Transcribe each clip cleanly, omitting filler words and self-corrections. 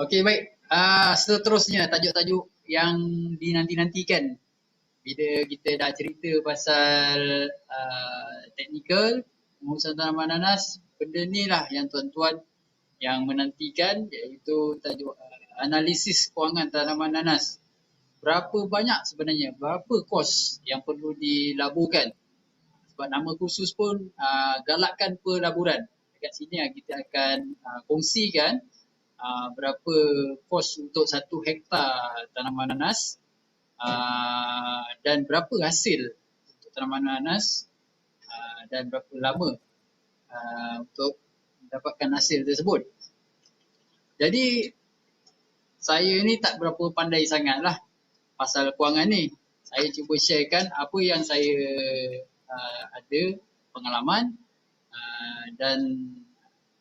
Okey, baik. Seterusnya tajuk-tajuk yang dinanti-nantikan bila kita dah cerita pasal teknikal pengurusan tanaman nanas, benda ni lah yang tuan-tuan yang menantikan, iaitu tajuk analisis kewangan tanaman nanas. Berapa banyak sebenarnya, berapa kos yang perlu dilaburkan? Sebab nama kursus pun galakkan pelaburan. Dekat sini kita akan kongsikan berapa kos untuk 1 hektar tanaman nanas dan berapa hasil untuk tanaman nanas dan berapa lama untuk mendapatkan hasil tersebut. Jadi saya ni tak berapa pandai sangat lah pasal kewangan ni. Saya cuba sharekan apa yang saya ada pengalaman dan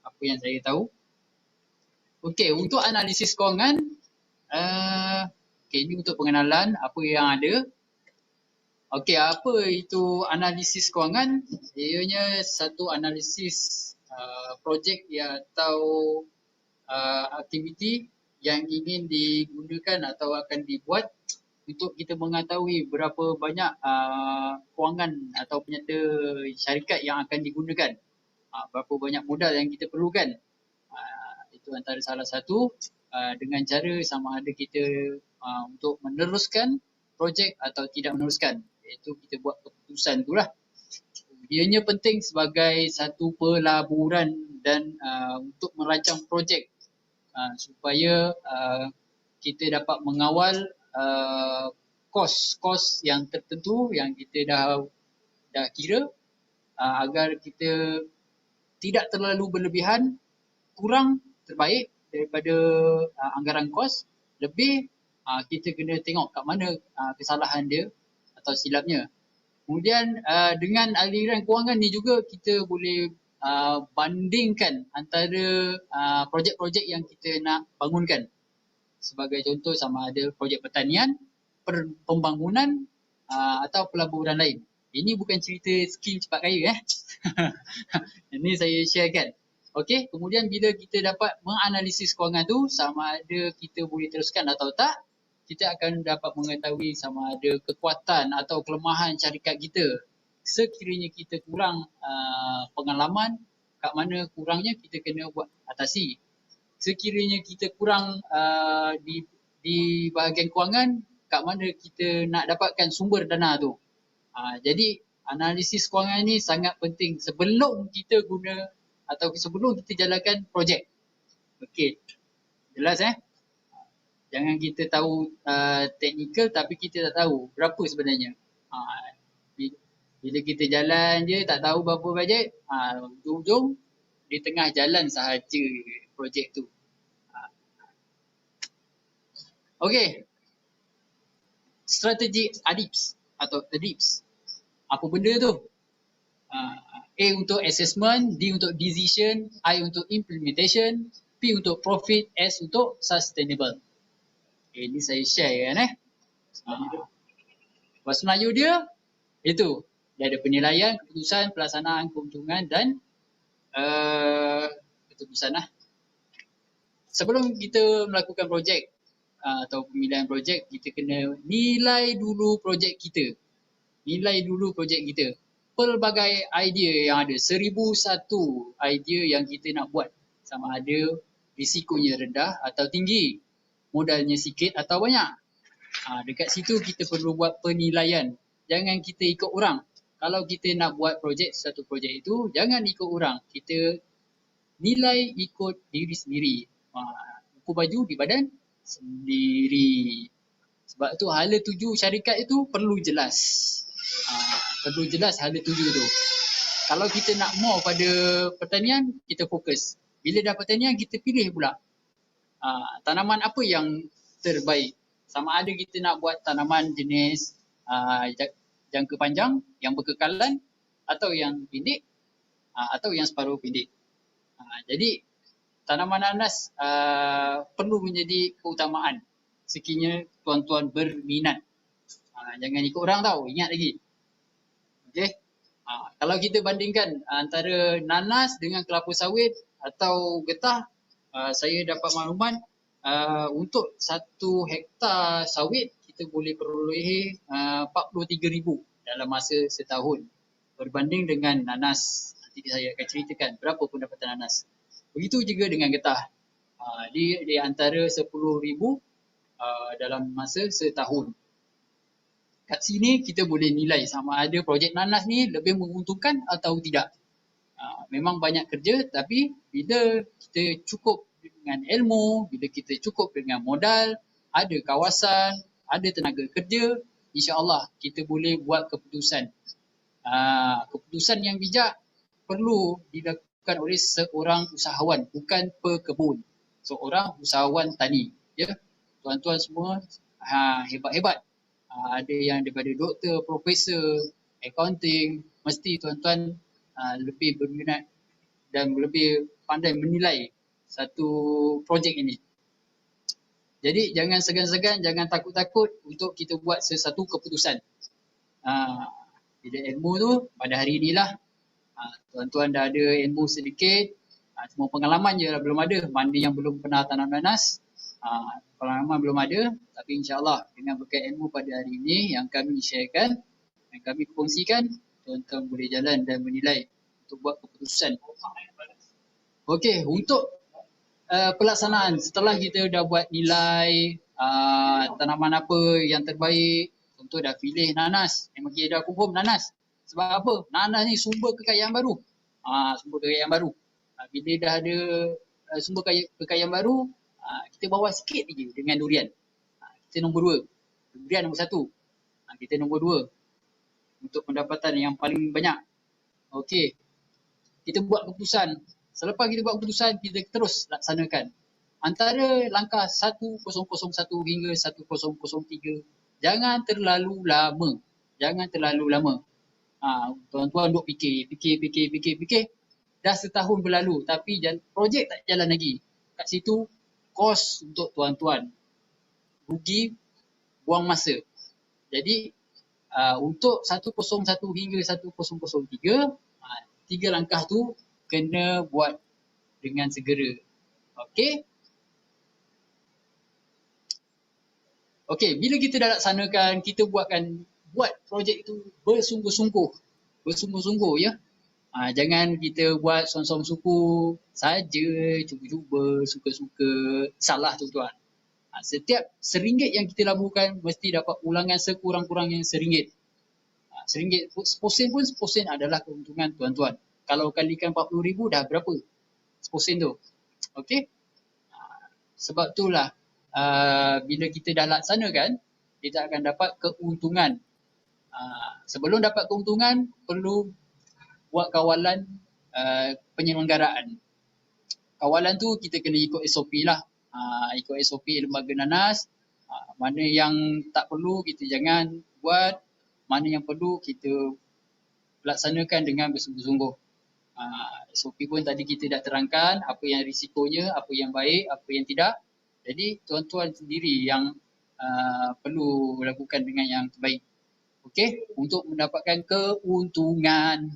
apa yang saya tahu. Okey, untuk analisis kewangan, ini untuk pengenalan apa yang ada. Okey, apa itu analisis kewangan? Ianya satu analisis projek atau aktiviti yang ingin digunakan atau akan dibuat untuk kita mengetahui berapa banyak kewangan atau penyata syarikat yang akan digunakan, berapa banyak modal yang kita perlukan. Itu antara salah satu dengan cara sama ada kita untuk meneruskan projek atau tidak meneruskan, iaitu kita buat keputusan itulah. Ianya penting sebagai satu pelaburan dan untuk merancang projek supaya kita dapat mengawal kos-kos yang tertentu yang kita dah kira agar kita tidak terlalu berlebihan, kurang terbaik daripada anggaran kos, lebih kita kena tengok kat mana kesalahan dia atau silapnya. Kemudian dengan aliran kewangan ni juga kita boleh bandingkan antara projek-projek yang kita nak bangunkan. Sebagai contoh, sama ada projek pertanian, pembangunan atau pelaburan lain. Ini bukan cerita skill cepat kaya Ini saya sharekan. Okey, kemudian bila kita dapat menganalisis kewangan tu, sama ada kita boleh teruskan atau tak, kita akan dapat mengetahui sama ada kekuatan atau kelemahan syarikat kita. Sekiranya kita kurang pengalaman, kat mana kurangnya kita kena buat atasi. Sekiranya kita kurang di bahagian kewangan, kat mana kita nak dapatkan sumber dana tu. Jadi analisis kewangan ni sangat penting sebelum kita guna atau sebelum kita jalankan projek. Okey, jelas Jangan kita tahu teknikal tapi kita tak tahu berapa sebenarnya. Bila kita jalan je tak tahu berapa bajet, ujung-ujung di tengah jalan sahaja projek tu. Okey, strategi ADIPS atau ADIPS. Apa benda tu? A untuk assessment, D untuk decision, I untuk implementation, P untuk profit, S untuk sustainable. Ini saya share kan Bahasa Melayu dia itu. Dia ada penilaian, keputusan, pelaksanaan, keuntungan dan keputusan lah. Sebelum kita melakukan projek atau pemilihan projek, kita kena nilai dulu projek kita. Nilai dulu projek kita. Pelbagai idea yang ada, 1001 idea yang kita nak buat. Sama ada risikonya rendah atau tinggi, modalnya sikit atau banyak. Dekat situ kita perlu buat penilaian. Jangan kita ikut orang. Kalau kita nak buat satu projek itu, jangan ikut orang. Kita nilai ikut diri sendiri. Ukur baju di badan sendiri. Sebab tu hala tuju syarikat itu perlu jelas. Perlu jelas hala tuju tu. Kalau kita nak more pada pertanian, kita fokus. Bila dah pertanian, kita pilih pula tanaman apa yang terbaik. Sama ada kita nak buat tanaman jenis jangka panjang yang berkekalan, atau yang pendek, atau yang separuh pendek. Jadi tanaman nanas perlu menjadi keutamaan sekiranya tuan-tuan berminat. Jangan ikut orang tau, ingat lagi. Okey. Kalau kita bandingkan antara nanas dengan kelapa sawit atau getah, saya dapat maklumat Untuk 1 hektar sawit kita boleh peroleh 43,000 dalam masa setahun berbanding dengan nanas. Nanti saya akan ceritakan berapa pendapatan nanas. Begitu juga dengan getah. Di antara 10,000 dalam masa setahun. Kat sini kita boleh nilai sama ada projek nanas ni lebih menguntungkan atau tidak. Memang banyak kerja tapi bila kita cukup dengan ilmu, bila kita cukup dengan modal, ada kawasan, ada tenaga kerja, insya-Allah kita boleh buat keputusan. Keputusan yang bijak perlu dilakukan oleh seorang usahawan, bukan pekebun. Seorang usahawan tani. Ya, tuan-tuan semua hebat-hebat. Ada yang daripada doktor, profesor, accounting, mesti tuan-tuan lebih berminat dan lebih pandai menilai satu projek ini. Jadi jangan segan-segan, jangan takut-takut untuk kita buat sesuatu keputusan. Bila ilmu tu pada hari inilah tuan-tuan dah ada ilmu sedikit, semua pengalaman je lah belum ada. Mana yang belum pernah tanam nanas, pengalaman belum ada, tapi insya-Allah dengan berkat ilmu pada hari ini yang kami sharekan, yang kami kongsikan, tuan-tuan boleh jalan dan menilai untuk buat keputusan. Okey, untuk pelaksanaan setelah kita dah buat nilai tanaman apa yang terbaik, contoh dah pilih nanas, memang kita dah confirm nanas. Sebab apa? Nanas ni sumber kekayaan baru. Sumber kekayaan baru. Bila dah ada sumber kekayaan baru, kita bawa sikit lagi dengan durian. Kita nombor 2. Durian nombor 1. Kita nombor 2 untuk pendapatan yang paling banyak. Okey. Kita buat keputusan. Selepas kita buat keputusan, kita terus laksanakan. Antara langkah 1001 hingga 1003, jangan terlalu lama. Jangan terlalu lama. Tuan-tuan duk fikir. Dah setahun berlalu tapi projek tak jalan lagi. Kat situ, kos untuk tuan-tuan. Rugi, buang masa. Jadi, untuk 101 hingga 1003, 3 langkah tu kena buat dengan segera. Okey? Okey, bila kita dah laksanakan, kita buat projek itu bersungguh-sungguh. Bersungguh-sungguh ya. Jangan kita buat som-som suku saja, cuba-cuba, suka-suka. Salah tuan-tuan. Setiap RM1 yang kita laburkan mesti dapat ulangan sekurang-kurangnya RM1. RM1 seposen adalah keuntungan tuan-tuan. Kalau kalikan 40,000 dah berapa seposen tu? Okey? Sebab itulah bila kita dah laksanakan, kita akan dapat keuntungan. Sebelum dapat keuntungan, perlu buat kawalan penyelenggaraan. Kawalan tu kita kena ikut SOP lah. Ikut SOP lembaga nanas. Mana yang tak perlu kita jangan buat. Mana yang perlu kita laksanakan dengan bersungguh-sungguh. SOP pun tadi kita dah terangkan apa yang risikonya, apa yang baik, apa yang tidak. Jadi tuan-tuan sendiri yang perlu lakukan dengan yang terbaik. Okey, untuk mendapatkan keuntungan.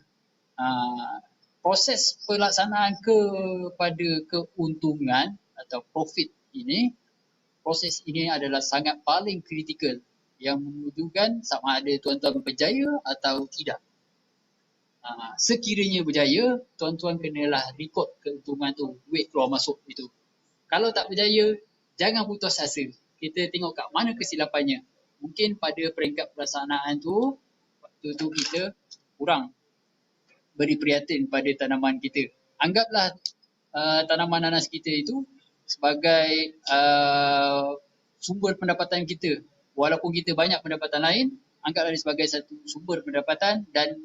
Proses pelaksanaan kepada keuntungan atau profit ini, proses ini adalah sangat paling kritikal yang menunjukkan sama ada tuan-tuan berjaya atau tidak. Sekiranya berjaya, tuan-tuan kenalah rekod keuntungan tu, duit keluar masuk itu. Kalau tak berjaya, jangan putus asa. Kita tengok kat mana kesilapannya. Mungkin pada peringkat pelaksanaan tu, waktu tu kita kurang beri perhatian pada tanaman kita. Anggaplah tanaman nanas kita itu sebagai sumber pendapatan kita. Walaupun kita banyak pendapatan lain, anggaplah dia sebagai satu sumber pendapatan dan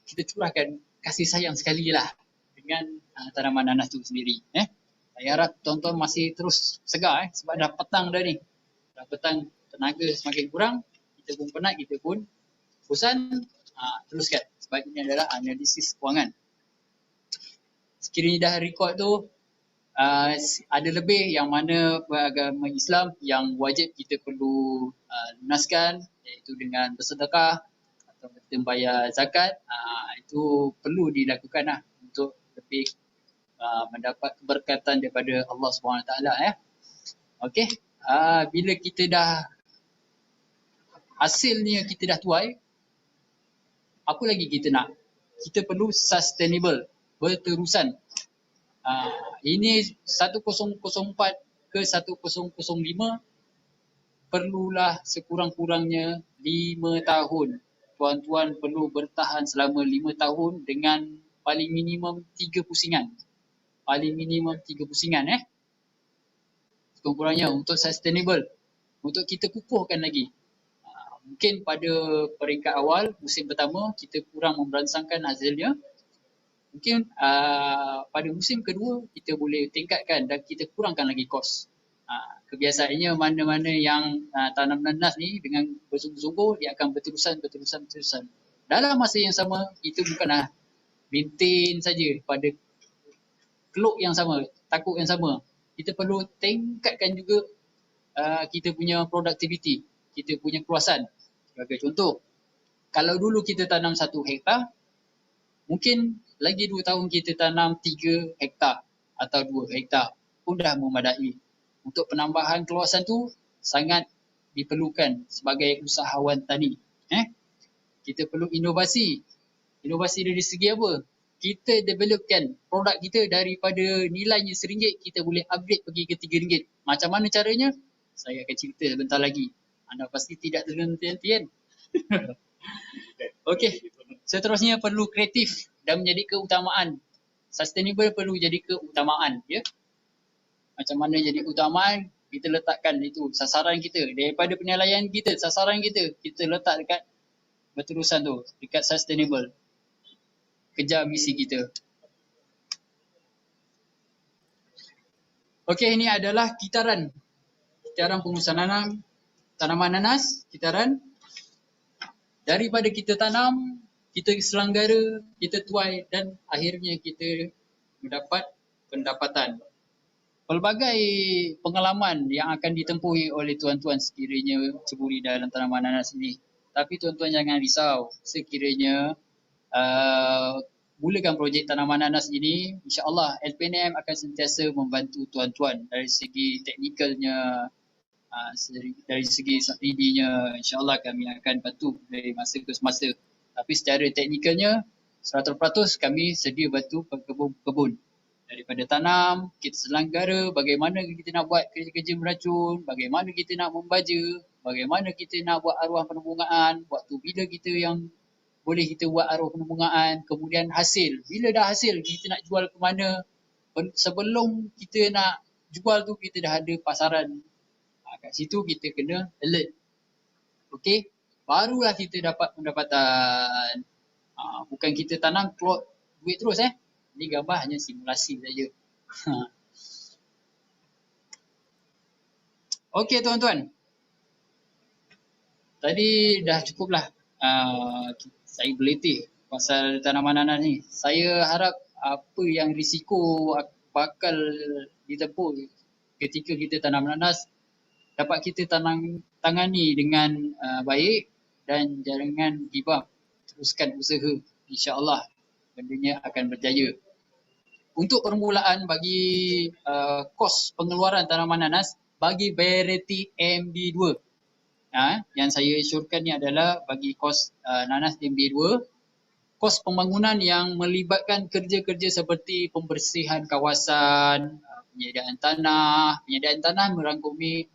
kita curahkan kasih sayang sekali lah dengan tanaman nanas tu sendiri. Saya harap tuan-tuan masih terus segar sebab dah petang dah ni. Dah petang, tenaga semakin kurang, kita pun penat, kita pun bosan. Teruskan sebab ini adalah analisis kewangan. Sekiranya dah rekod tu, ada lebih yang mana beragama Islam yang wajib kita perlu lunaskan, iaitu dengan bersedekah atau kita bayar zakat. Itu perlu dilakukan lah untuk lebih mendapat keberkatan daripada Allah SWT ya. Okey. Bila kita dah hasilnya kita dah tuai, apa lagi kita nak? Kita perlu sustainable, berterusan. Ini 1004 ke 1005 perlulah sekurang-kurangnya 5 tahun. Tuan-tuan perlu bertahan selama 5 tahun dengan paling minimum 3 pusingan. Paling minimum 3 pusingan sekurang-kurangnya untuk sustainable. Untuk kita kukuhkan lagi. Mungkin pada peringkat awal, musim pertama, kita kurang memberansangkan hasilnya. Mungkin pada musim kedua, kita boleh tingkatkan dan kita kurangkan lagi kos. Kebiasaannya mana-mana yang tanam nanas ni dengan bersungguh-sungguh, dia akan berterusan. Dalam masa yang sama, kita bukanlah maintain saja pada keluk yang sama, takuk yang sama. Kita perlu tingkatkan juga kita punya produktiviti, kita punya keluasan. Sebagai contoh, kalau dulu kita tanam 1 hektar, mungkin lagi 2 tahun kita tanam 3 hektar atau 2 hektar pun dah memadai. Untuk penambahan keluasan tu sangat diperlukan sebagai usahawan tani. Kita perlu inovasi. Inovasi dari segi apa? Kita developkan produk kita daripada nilainya RM1, kita boleh upgrade pergi ke RM3. Macam mana caranya? Saya akan cerita sebentar lagi. Anda pasti tidak terhenti kan? Okey. Seterusnya perlu kreatif dan menjadi keutamaan. Sustainable perlu jadi keutamaan. Ya? Macam mana jadi keutamaan? Kita letakkan itu sasaran kita. Daripada penilaian kita, sasaran kita letak dekat berterusan tu. Dekat sustainable. Kejar misi kita. Okey, ini adalah kitaran. Kitaran pengurusan tanaman nanas. Kitaran. Daripada kita tanam, kita selanggara, kita tuai dan akhirnya kita mendapat pendapatan. Pelbagai pengalaman yang akan ditempuhi oleh tuan-tuan sekiranya ceburi dalam tanaman nanas ini. Tapi tuan-tuan jangan risau. Sekiranya mulakan projek tanaman nanas ini, insya-Allah LPNM akan sentiasa membantu tuan-tuan dari segi teknikalnya, dari segi subsidinya, insya-Allah kami akan bantu dari masa ke semasa. Tapi secara teknikalnya 100% kami sedia bantu pekebun-pekebun. Daripada tanam, kita selanggara, bagaimana kita nak buat kerja-kerja meracun, bagaimana kita nak membaja, bagaimana kita nak buat arwah penembungaan, waktu bila kita yang boleh kita buat arwah penembungaan, kemudian hasil. Bila dah hasil, kita nak jual ke mana, sebelum kita nak jual tu kita dah ada pasaran. Kat situ kita kena alert. Okey, barulah kita dapat pendapatan. Bukan kita tanam keluar duit terus Ini gambar hanya simulasi saja. Okey tuan-tuan. Tadi dah cukuplah saya berletih pasal tanaman nanas ni. Saya harap apa yang risiko bakal ditempuh ketika kita tanam nanas dapat kita tangani dengan baik dan jangan give up. Teruskan usaha. InsyaAllah bendanya akan berjaya. Untuk permulaan bagi kos pengeluaran tanaman nanas, bagi variety MB2. Yang saya syorkan ni adalah bagi kos nanas MB2, kos pembangunan yang melibatkan kerja-kerja seperti pembersihan kawasan, penyediaan tanah merangkumi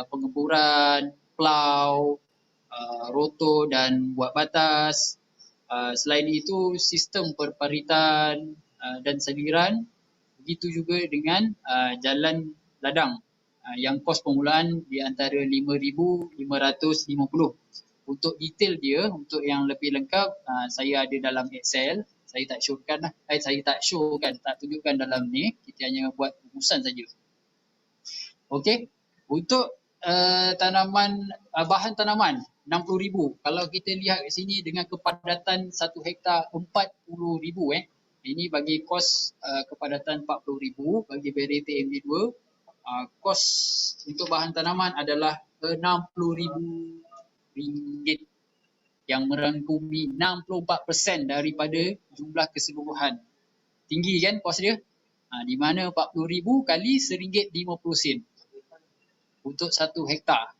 pengemburan, plau, roto dan buat batas. Selain itu, sistem perparitan dan sediran. Begitu juga dengan jalan ladang yang kos permulaan di antara RM5,550. Untuk detail dia, untuk yang lebih lengkap, saya ada dalam Excel. Saya tak showkan, tak tunjukkan dalam ni. Kita hanya buat rumusan saja. Okey. Untuk bahan tanaman RM60,000. Kalau kita lihat kat sini dengan kepadatan 1 hektar RM40,000 Ini bagi kos kepadatan RM40,000 bagi variety MB2. Kos untuk bahan tanaman adalah RM60,000 yang merangkumi 64% daripada jumlah keseluruhan. Tinggi kan kos dia? Di mana 40,000 kali RM1.50 untuk 1 hektar.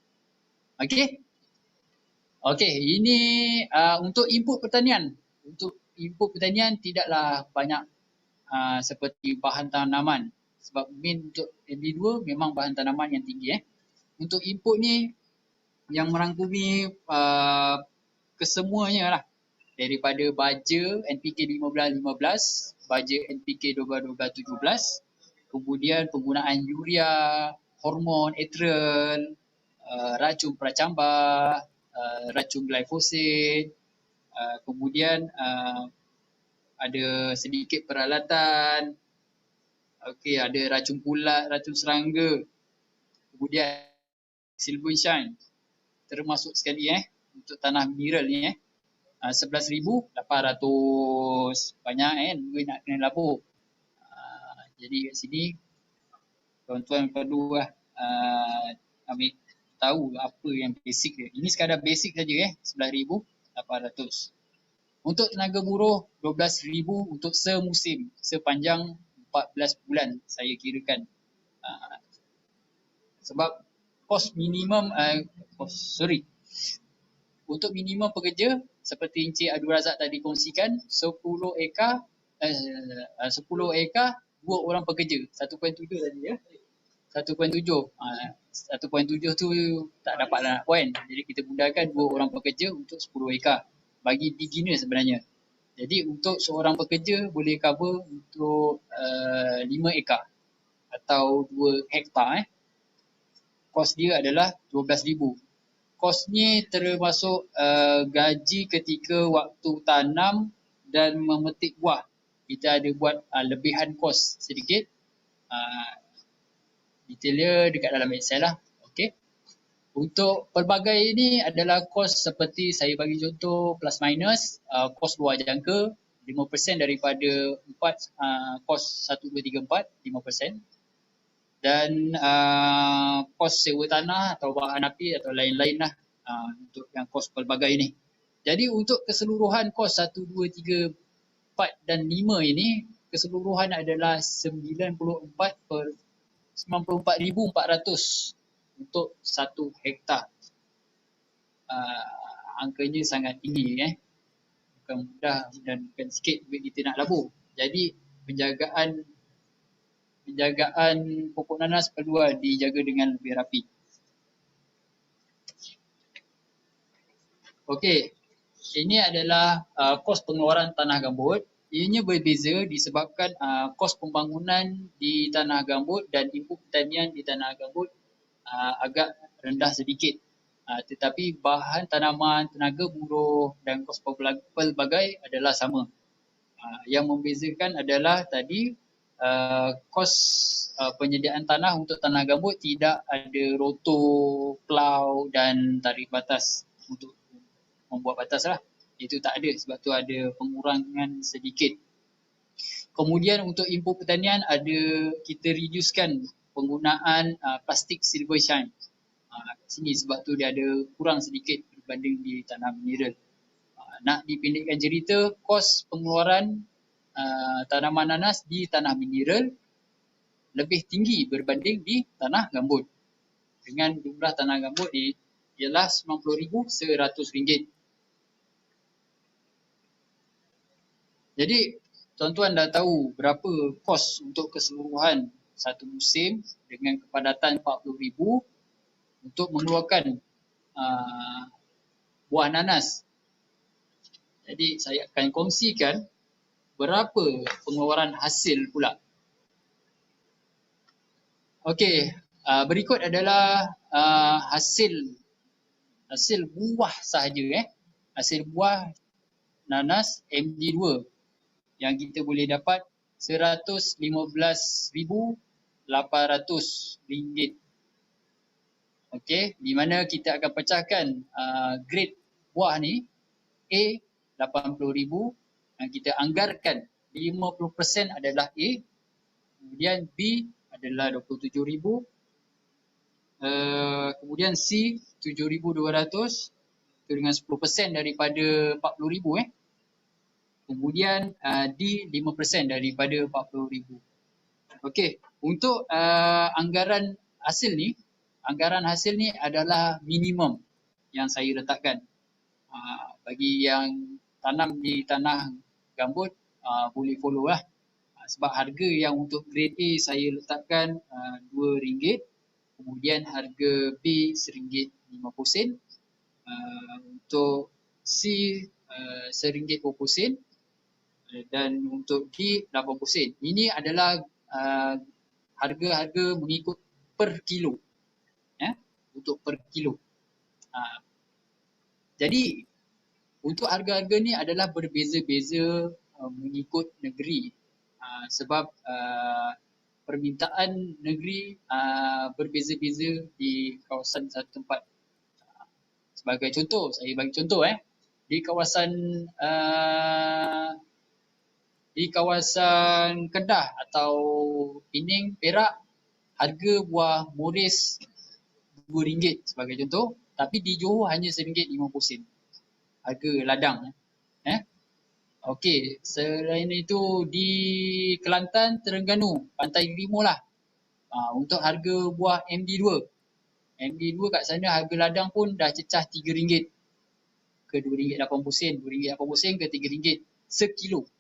Okey? Okey, ini untuk input pertanian. Untuk input pertanian tidaklah banyak seperti bahan tanaman. Sebab main untuk MD2 memang bahan tanaman yang tinggi. Untuk input ni yang merangkumi kesemuanya lah. Daripada baja NPK 15-15, baja NPK 12-12-17, kemudian penggunaan urea, hormon etral, racun pracamba, racun glyphosate, kemudian ada sedikit peralatan, okey, ada racun pulat, racun serangga, kemudian silver shine termasuk sekali untuk tanah mineral ni 11,800. Banyak duit nak kena labur. Jadi kat sini tuan-tuan perlu ambil tahu apa yang basic dia. Ini sekadar basic saja 11,800. Untuk tenaga buruh 12,000 untuk semusim, sepanjang 14 bulan saya kirakan. Sebab kos minimum untuk minimum pekerja seperti Encik Abdul Razak tadi kongsikan 10 ekar 10 ekar 2 orang pekerja 1.7 tadi 1.7 1.7 tu tak dapatlah nak poin. Jadi kita mudahkan 2 orang pekerja untuk 10 ekar bagi beginner sebenarnya. Jadi untuk seorang pekerja boleh cover untuk 5 ekar atau 2 hektar kos dia adalah 12,000. Kos ni termasuk gaji ketika waktu tanam dan memetik buah. Kita ada buat lebihan kos sedikit. Detailnya dekat dalam Excel lah. Okey. Untuk pelbagai ini adalah kos seperti saya bagi contoh plus minus, kos luar jangka 5% daripada 4 kos 1, 2, 3, 4, 5%. Dan kos sewa tanah atau bahan api atau lain-lain lah untuk yang kos pelbagai ni. Jadi untuk keseluruhan kos 1, 2, 3, 4 dan 5 ini keseluruhan adalah 94,400 untuk 1 hektar. Angkanya sangat tinggi bukan mudah dan bukan sikit duit kita nak labur. Jadi penjagaan pokok nanas perlu dijaga dengan lebih rapi. Okey, ini adalah kos pengeluaran tanah gambut. Ianya berbeza disebabkan kos pembangunan di tanah gambut dan input pertanian di tanah gambut agak rendah sedikit. Tetapi bahan tanaman, tenaga buruh dan kos pelbagai adalah sama. Yang membezakan adalah tadi kos penyediaan tanah untuk tanah gambut tidak ada roto, plau dan tarikh batas untuk membuat batas lah. Itu tak ada sebab tu ada pengurangan sedikit. Kemudian untuk input pertanian kita reducekan penggunaan plastik silver shine. Kat sini sebab tu dia ada kurang sedikit berbanding di tanah mineral. Nak dipendekkan cerita, kos pengeluaran tanaman nanas di tanah mineral lebih tinggi berbanding di tanah gambut. Dengan jumlah tanah gambut ialah RM90,100. Jadi tuan-tuan dah tahu berapa kos untuk keseluruhan satu musim dengan kepadatan 40,000 untuk mengeluarkan buah nanas. Jadi saya akan kongsikan berapa pengeluaran hasil pula. Okey, berikut adalah hasil buah sahaja hasil buah nanas MD2 yang kita boleh dapat RM115,800. Okey, di mana kita akan pecahkan grade buah ni A 80,000 yang kita anggarkan 50% adalah A, kemudian B adalah 27,000, kemudian C 7,200 itu dengan 10% daripada 40,000 kemudian D 5% daripada 40,000. Okey, untuk anggaran hasil ni adalah minimum yang saya letakkan. Bagi yang tanam di tanah gambut boleh follow lah. Sebab harga yang untuk grade A saya letakkan RM2, kemudian harga B RM1.50, untuk C RM1.20 dan untuk D RM80. Ini adalah harga-harga mengikut per kilo, untuk per kilo. Jadi untuk harga-harga ni adalah berbeza-beza mengikut negeri, sebab permintaan negeri berbeza-beza di kawasan satu tempat. Sebagai contoh, saya bagi contoh di kawasan Kedah atau Pening, Perak, harga buah moris RM2 sebagai contoh, tapi di Johor hanya RM1.50 harga ladang. Okey, selain itu di Kelantan, Terengganu, Pantai Timur lah, untuk harga buah MD2 kat sana harga ladang pun dah cecah RM3 ke RM2.80, RM2.80 ke RM3 sekilo.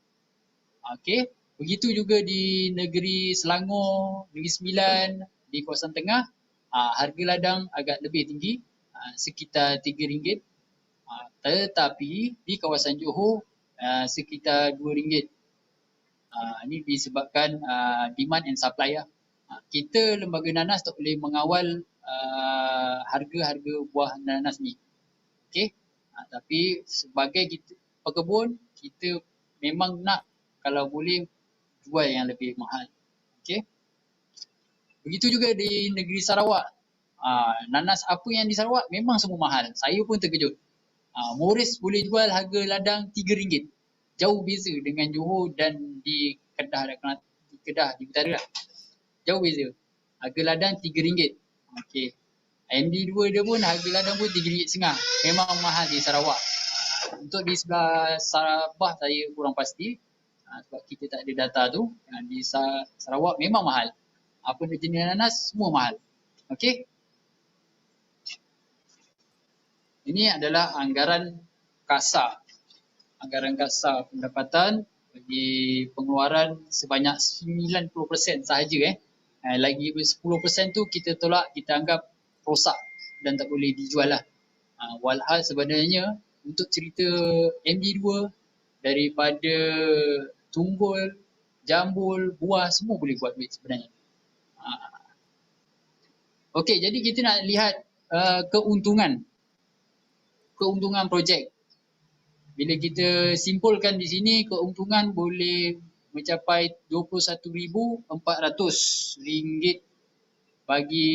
Okey, begitu juga di negeri Selangor, Negeri Sembilan, di kawasan tengah, harga ladang agak lebih tinggi, sekitar RM3. Tetapi di kawasan Johor sekitar RM2. Ini disebabkan demand and supply lah. Kita lembaga nanas tak boleh mengawal harga-harga buah nanas ni. Okey, tapi sebagai kita pekebun, kita memang nak kalau boleh jual yang lebih mahal. Okey. Begitu juga di negeri Sarawak. Nanas apa yang di Sarawak memang semua mahal. Saya pun terkejut. Moris boleh jual harga ladang RM3. Jauh beza dengan Johor dan di Kedah di utara lah. Jauh beza. Harga ladang RM3. Okey. MD2 dia pun harga ladang pun RM3.50. Memang mahal di Sarawak. Untuk di sebelah Sabah saya kurang pasti, sebab kita tak ada data tu. Di Sarawak memang mahal. Apa jenis nanas semua mahal. Okey. Ini adalah anggaran kasar. Anggaran kasar pendapatan bagi pengeluaran sebanyak 90% sahaja. Lagi 10% tu kita tolak, kita anggap rosak dan tak boleh dijual lah. Walhal sebenarnya untuk cerita MD2, daripada tunggul, jambul, buah semua boleh buat duit sebenarnya. Okey, jadi kita nak lihat keuntungan projek. Bila kita simpulkan di sini, keuntungan boleh mencapai RM21,400 bagi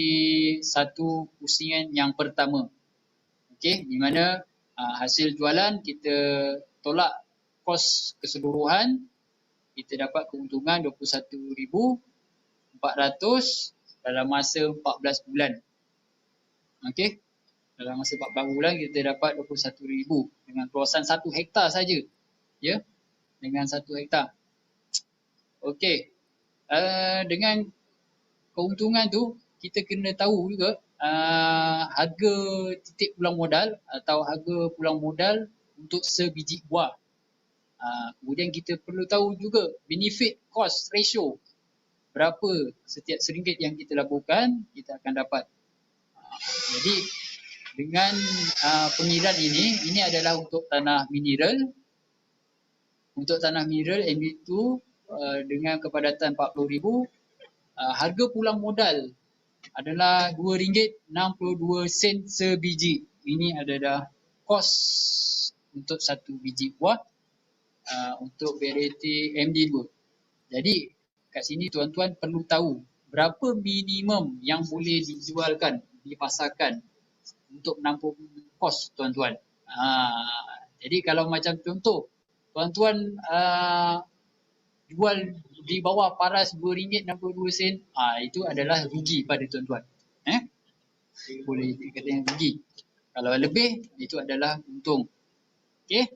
satu pusingan yang pertama. Okey, di mana hasil jualan kita tolak kos keseluruhan, kita dapat keuntungan RM21,400 dalam masa 14 bulan. Okey. Dalam masa 14 bulan kita dapat RM21,000 dengan kawasan 1 hektar saja. Ya. Dengan 1 hektar. Okey. Dengan keuntungan tu kita kena tahu juga harga titik pulang modal atau harga pulang modal untuk sebiji buah. Kemudian kita perlu tahu juga benefit cost ratio. Berapa setiap RM1 yang kita laburkan, kita akan dapat. Jadi dengan pengiraan ini adalah untuk tanah mineral. Untuk tanah mineral MD2 dengan kepadatan 40,000, harga pulang modal adalah RM2.62 sebiji. Ini adalah kos untuk satu biji buah untuk variety MD2. Jadi kat sini tuan-tuan perlu tahu berapa minimum yang boleh dijualkan, dipasarkan untuk menampung kos tuan-tuan. Jadi kalau macam contoh, tuan-tuan jual di bawah paras RM2.62, itu adalah rugi pada tuan-tuan. Boleh dikatakan rugi. Kalau lebih, itu adalah untung. Okey.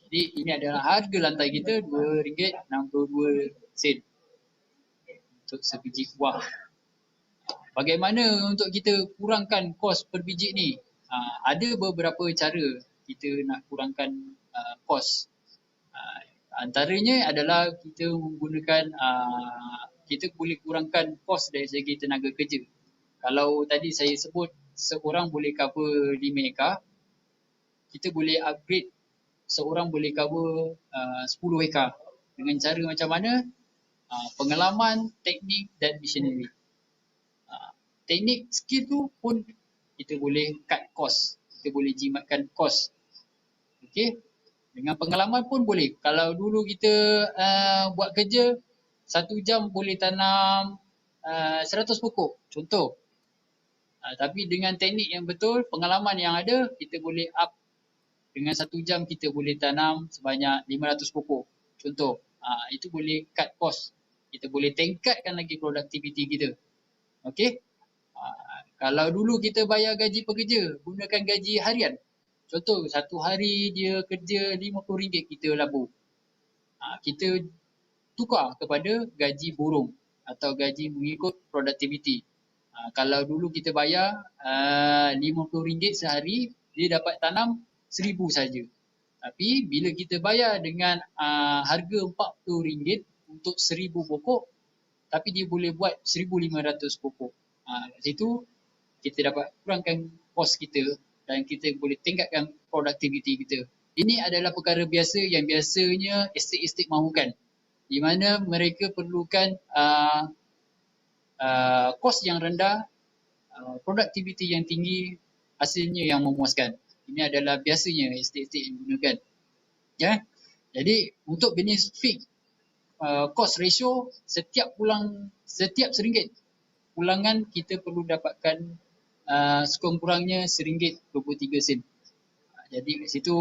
Jadi ini adalah harga lantai kita RM2.62. untuk sebiji buah. Bagaimana untuk kita kurangkan kos per biji ni? Ada beberapa cara kita nak kurangkan kos. Antaranya adalah kita menggunakan, kita boleh kurangkan kos dari segi tenaga kerja. Kalau tadi saya sebut seorang boleh cover 5 ekar, kita boleh upgrade seorang boleh cover 10 ekar. Dengan cara macam mana? Pengalaman, teknik dan machinery. Teknik, skill tu pun kita boleh cut cost. Kita boleh jimatkan cost. Okey. Dengan pengalaman pun boleh. Kalau dulu kita buat kerja, 1 jam boleh tanam 100 pokok. Contoh. Tapi dengan teknik yang betul, pengalaman yang ada, kita boleh up. Dengan 1 jam kita boleh tanam sebanyak 500 pokok. Contoh. Itu boleh cut cost. Kita boleh tingkatkan lagi produktiviti kita. Okey. Kalau dulu kita bayar gaji pekerja, gunakan gaji harian. Contoh, satu hari dia kerja RM50 kita labur. Kita tukar kepada gaji burung atau gaji mengikut produktiviti. Kalau dulu kita bayar RM50 sehari, dia dapat tanam 1,000 saja. Tapi bila kita bayar dengan harga RM40 untuk 1,000 pokok, tapi dia boleh buat 1,500 pokok. Kat situ kita dapat kurangkan kos kita dan kita boleh tingkatkan produktiviti kita. Ini adalah perkara biasa yang biasanya estate-estate mahukan, di mana mereka perlukan kos yang rendah, produktiviti yang tinggi, hasilnya yang memuaskan. Ini adalah biasanya estate-estate yang digunakan. Ya? Jadi untuk benefit cost ratio, setiap RM1 pulangan kita perlu dapatkan sekurang-kurangnya RM1.23. Jadi kat situ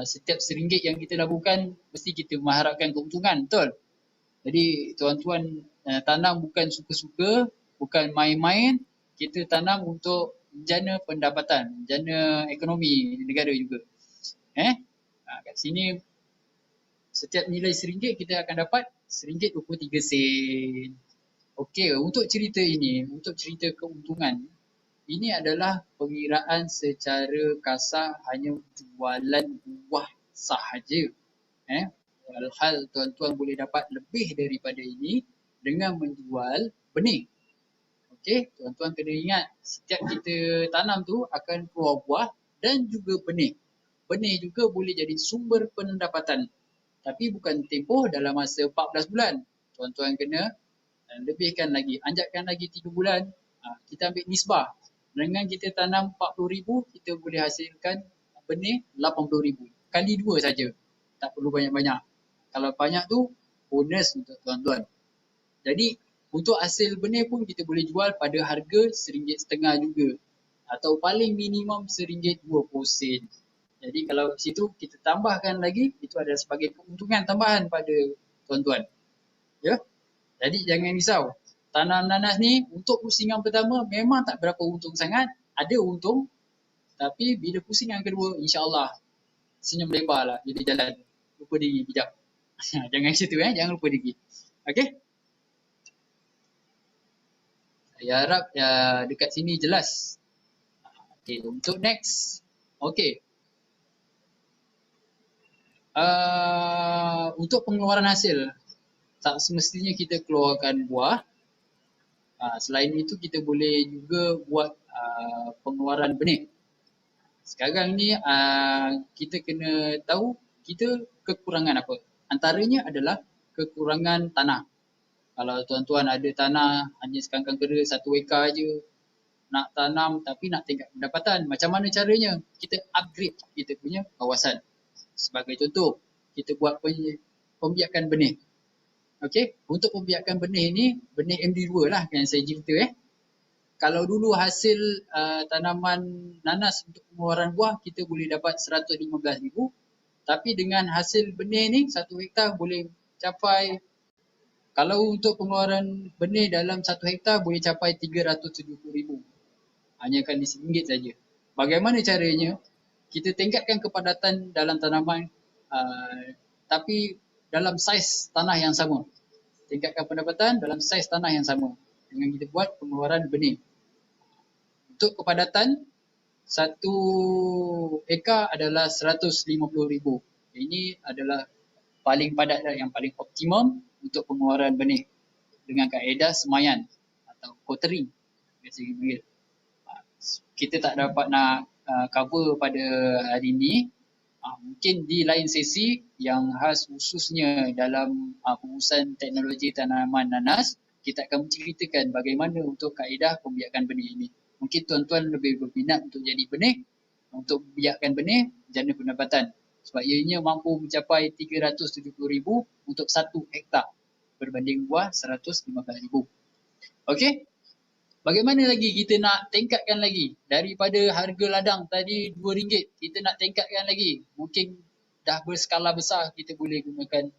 setiap RM1 yang kita laburkan mesti kita mengharapkan keuntungan, betul? Jadi tuan-tuan tanam bukan suka-suka, bukan main-main, kita tanam untuk menjana pendapatan, menjana ekonomi negara juga. Kat sini setiap nilai RM1 kita akan dapat RM1.23. Okey, untuk cerita ini, untuk cerita keuntungan, ini adalah pengiraan secara kasar hanya jualan buah sahaja. Walhal tuan-tuan boleh dapat lebih daripada ini dengan menjual benih. Okey, tuan-tuan kena ingat setiap kita tanam tu akan keluar buah dan juga benih. Benih juga boleh jadi sumber pendapatan. Tapi bukan tempoh dalam masa 14 bulan. Tuan-tuan kena lebihkan lagi, anjakkan lagi 3 bulan. Kita ambil nisbah. Dengan kita tanam 40,000, kita boleh hasilkan benih 80,000. Kali 2 saja. Tak perlu banyak-banyak. Kalau banyak tu, bonus untuk tuan-tuan. Jadi, untuk hasil benih pun kita boleh jual pada harga RM1.50 juga. Atau paling minimum RM1.20. Jadi, kalau situ kita tambahkan lagi, itu adalah sebagai keuntungan tambahan pada tuan-tuan. Ya? Jadi, jangan risau. Tanam nanas ni untuk pusingan pertama memang tak berapa untung sangat. Ada untung. Tapi bila pusingan kedua, insyaAllah senyum lebar lah bila jalan. Lupa diri kejap. Jangan situ jangan lupa diri. Okey? Saya harap dekat sini jelas. Okey, untuk next. Okey. Untuk pengeluaran hasil, tak semestinya kita keluarkan buah. Selain itu kita boleh juga buat pengeluaran benih. Sekarang ni kita kena tahu kita kekurangan apa. Antaranya adalah kekurangan tanah. Kalau tuan-tuan ada tanah hanya sekangkang kera 1 ekar je, nak tanam tapi nak tingkat pendapatan, macam mana caranya? Kita upgrade kita punya kawasan. Sebagai contoh, kita buat pembiakan benih. Okey, untuk pembiakan benih ni, benih MD2 lah yang saya cerita. Kalau dulu hasil tanaman nanas untuk pengeluaran buah kita boleh dapat RM115,000. Tapi dengan hasil benih ni, 1 hektar boleh capai, kalau untuk pengeluaran benih dalam 1 hektar boleh capai RM370,000. Hanya kan RM1 saja. Bagaimana caranya? Kita tingkatkan kepadatan dalam tanaman tapi dalam saiz tanah yang sama. tingkatkan pendapatan dalam saiz tanah yang sama dengan kita buat pengeluaran benih. Untuk kepadatan, 1 ekar adalah 150,000. Ini adalah paling padat dan yang paling optimum untuk pengeluaran benih dengan kaedah semayan atau quartering. Biasa kita panggil. Kita tak dapat nak cover pada hari ini. Mungkin di lain sesi yang khas khususnya dalam pengurusan teknologi tanaman nanas, kita akan menceritakan bagaimana untuk kaedah pembiakan benih ini. Mungkin tuan-tuan lebih berminat untuk jadi benih, untuk biakkan benih, jana pendapatan. Sebab ianya mampu mencapai 370,000 untuk 1 hektar berbanding buah 115,000. Okey? Bagaimana lagi kita nak tingkatkan lagi daripada harga ladang tadi RM2, kita nak tingkatkan lagi. Mungkin dah berskala besar, kita boleh gunakan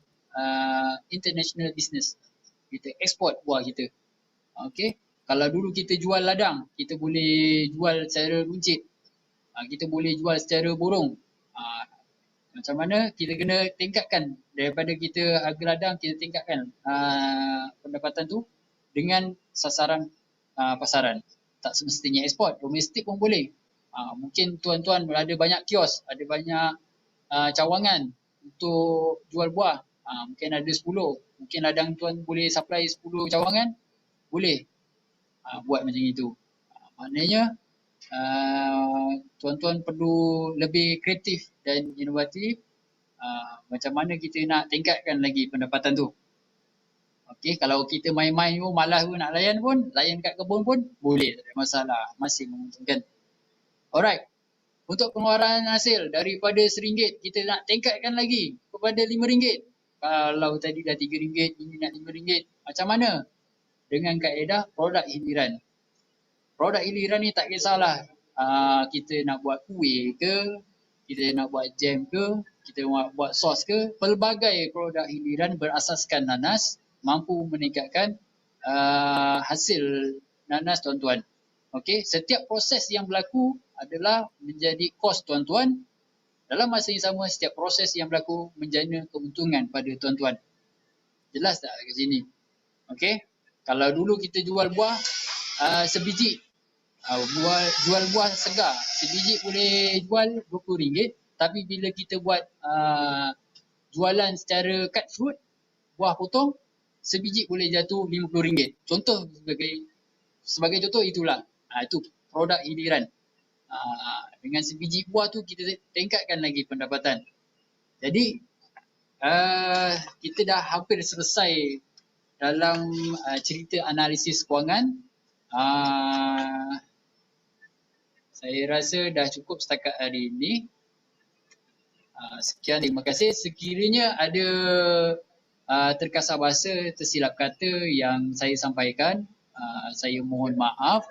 international business. Kita eksport buah kita. Okey. Kalau dulu kita jual ladang, kita boleh jual secara runcit. Kita boleh jual secara borong. Macam mana kita kena tingkatkan daripada kita harga ladang, kita tingkatkan pendapatan tu dengan sasaran pasaran. Tak semestinya ekspor, domestik pun boleh. Mungkin tuan-tuan ada banyak kios, ada banyak cawangan untuk jual buah. Mungkin ada 10. Mungkin ladang tuan boleh supply 10 cawangan, boleh buat macam itu. Maknanya tuan-tuan perlu lebih kreatif dan inovatif. Macam mana kita nak tingkatkan lagi pendapatan tu. Okey, kalau kita main-main pun, malas pun nak layan pun, layan kat kebun pun boleh, tak ada masalah, masih menguntungkan. Alright, untuk pengeluaran hasil daripada RM1 kita nak tingkatkan lagi kepada RM5. Kalau tadi dah RM3, ini nak RM5. Macam mana? Dengan kaedah produk hiliran. Produk hiliran ni tak kisahlah kita nak buat kuih ke, kita nak buat jam ke, kita nak buat sos ke, pelbagai produk hiliran berasaskan nanas mampu meningkatkan hasil nanas tuan-tuan. Okey, setiap proses yang berlaku adalah menjadi kos tuan-tuan. Dalam masa yang sama, setiap proses yang berlaku menjana keuntungan pada tuan-tuan. Jelas tak kat sini? Okey, kalau dulu kita jual buah sebiji, jual buah segar, sebiji boleh jual RM20. Tapi bila kita buat jualan secara cut fruit, buah potong, sebiji boleh jatuh RM50. Contoh sebagai contoh itulah. Itu produk hiliran. Dengan sebiji buah tu kita tingkatkan lagi pendapatan. Jadi kita dah hampir selesai dalam cerita analisis kewangan. Saya rasa dah cukup setakat hari ini. Sekian, terima kasih. Sekiranya ada terkasar bahasa, tersilap kata yang saya sampaikan, saya mohon maaf.